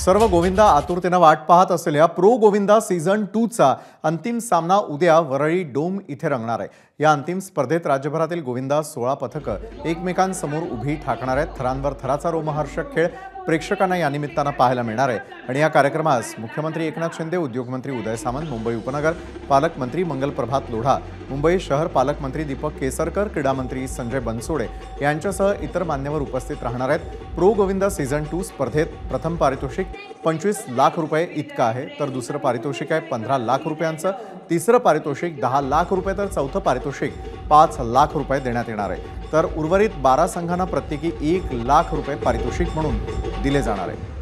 सर्व गोविंदा आतुरतेनं वाट पाहत असलेल्या प्रो गोविंदा सीझन 2 चा अंतिम सामना उद्या वरळी डोम इथे रंगणार आहे। या अंतिम स्पर्धेत राज्यभरातील गोविंदा 16 पथकं एकमेकांसमोर उभी ठाकणार आहेत। थरांवर थराचा रोमहर्षक खेळ प्रेक्षकांना या निमित्तानं पाहायला मिळणार आहे। आणि या कार्यक्रमास मुख्यमंत्री एकनाथ शिंदे, उद्योगमंत्री उदय सामंत, मुंबई उपनगर पालकमंत्री मंगल प्रभात लोढा, मुंबई शहर पालकमंत्री दीपक केसरकर, क्रीडा मंत्री संजय बनसोडे यांच्यासह इतर मान्यवर उपस्थित राहणार आहेत। प्रो गोविंदा सीझन 2 स्पर्धेत प्रथम पारितोषिक 25 लाख रुपये इतका आहे, तर दुसरं पारितोषिक आहे 15 लाख रुपयांचं, तिसरं पारितोषिक 10 लाख रुपये, तर चौथं पारितोषिक 5 लाख रुपये देण्यात येणार आहे। तर उर्वरित 12 संघांना प्रत्येकी 1 लाख रुपये पारितोषिक म्हणून दिले जाणार आहे।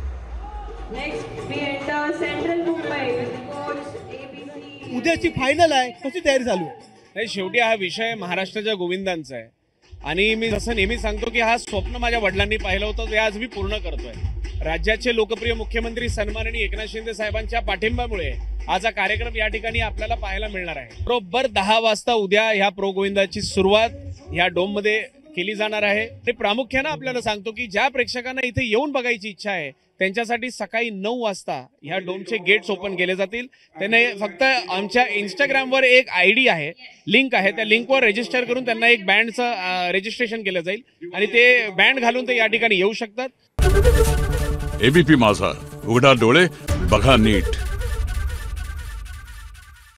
उद्याची फायनल आहे, कशी तयारी चालू आहे? नाही, शेवटी हा विषय महाराष्ट्राच्या गोविंदांचा आहे आणि मी जसं नेहमी सांगतो की हा स्वप्न माझ्या वडिलांनी पाहिलं होतं, ते आज मी पूर्ण करतोय। राज्याचे लोकप्रिय मुख्यमंत्री सन्माननीय एकनाथ शिंदे साहेबांच्या पाठिंब्यामुळे आज हा कार्यक्रम या ठिकाणी आपल्याला पाहायला मिळणार आहे। बरोबर 10 वाजता उद्या ह्या प्रो गोविंदाची सुरुवात ह्या डोम मध्ये केली जाणार आहे। ते प्रामुख्याने आपल्याला सांगतो की ज्या प्रेक्षकांना इथे येऊन बघायची इच्छा आहे त्यांच्यासाठी सकाळी 9 वाजता ह्या डोमचे गेट्स ओपन केले जातील। त्यांना फक्त आमच्या इंस्टाग्रामवर एक आयडी आहे, लिंक आहे, त्या लिंकवर रजिस्टर करून त्यांना एक बँडचं रजिस्ट्रेशन केलं जाईल आणि ते बँड घालून ते या ठिकाणी येऊ शकतात। एबीपी माझा, उघडा डोळे बघा नीट।